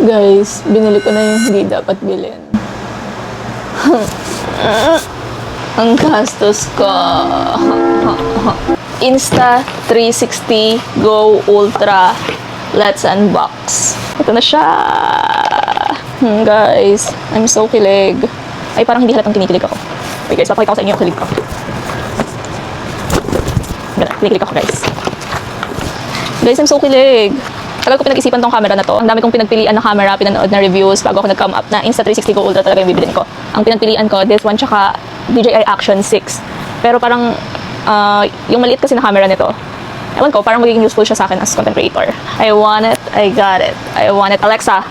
Guys, binili ko na yung hindi dapat bilhin. Ang gastos ko. Insta360 Go Ultra. Let's unbox. Ito na siya. Guys, I'm so kilig. Ay, parang hindi halatang kinikilig ako. Wait guys, papakita ko sa inyo yung kilig ko. Ganun, kinikilig ako guys. Guys, I'm so kilig. Tagal ko pinag-isipan tong camera na to. Ang dami kong pinagpilian na camera, pinanood na reviews bago ako nag-come up na Insta360 Go Ultra talaga yung bibilin ko. Ang pinagpilian ko, this one tsaka DJI Action 6. Pero parang yung maliit kasi na camera nito, ewan ko, parang magiging useful siya sa akin as content creator. I want it, I got it. I want it. Alexa,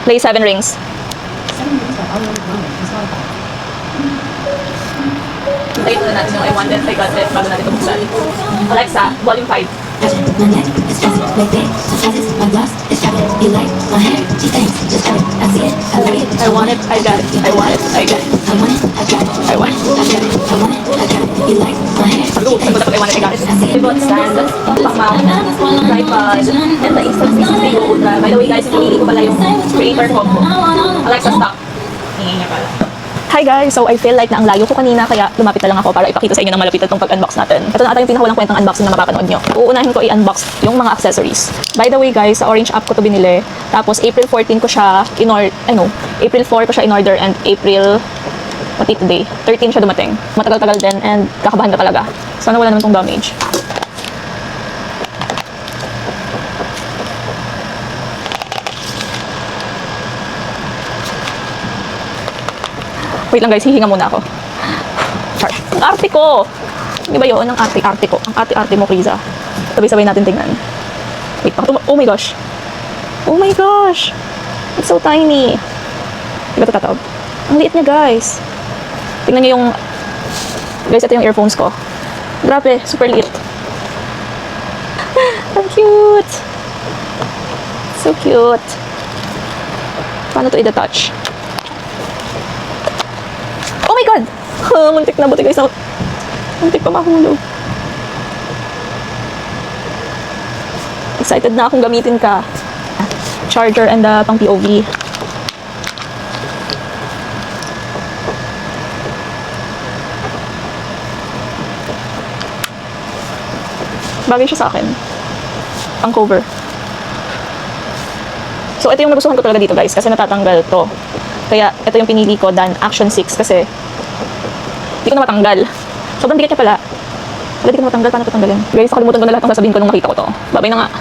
play 7 Rings. 7 Rings are already running. It's not bad. Hintayin muna natin yung I want it, I got it bago natin ito buksan. Alexa, volume 5. My neck is fuzzy, like big, surprises, my gloss is trapping. You like my hair? She thinks, just try it. I see it, I like it. I want it, I got it. I want it, I got it. I want it, I got it. I want it, I got it. I want it, I got it. You like my hair? Sabi ko, sabi ko I want it, I got it. Pivot stand, pang-mount, tripod, and the Insta360 Go Ultra. By the way guys, pinili ko pala yung creator combo. Alexa, stop. Hingin niya pala. Hi guys! So I feel like na ang layo ko kanina kaya lumapit na lang ako para ipakita sa inyo ng malapit itong pag-unbox natin. Ito na ata yung pinakawalang kwentang unboxing na mapapanood nyo. Uunahin ko i-unbox yung mga accessories. By the way guys, sa Orange app ko to binili. Tapos April 14 ko siya April 4 ko siya in-order and April, what date today? 13 siya dumating. Matagal-tagal din and kakabahan ka talaga. Sana wala naman tong damage. Wait lang guys, hihinga muna ako. Char. Ang arte ko! Di ba yun? Ang arte ko. Ang arte mo, Kriza. Sabay-sabay natin tingnan. Wait, oh my gosh. Oh my gosh! It's so tiny. Di ba ito tatawag? Ang liit niya guys. Tingnan niyo yung... Guys, ito yung earphones ko. Grabe, super liit. Ang cute! So cute. Paano ito i-detach? Oh my God! Muntik na, buti guys. Muntik pa mahulog. Excited na akong gamitin ka. Charger and pang POV. Bagay siya sa akin. Pang cover. So, ito yung nagustuhan ko talaga dito guys kasi natatanggal to. Kaya, ito yung pinili ko than Action 6 kasi hindi ko na matanggal. Sobrang dikit niya pala. Wala, di ko na matanggal. Paano ito tanggalin? Guys, nakalimutan ko na lahat ng sasabihin ko nung makita ko to. Babay na nga.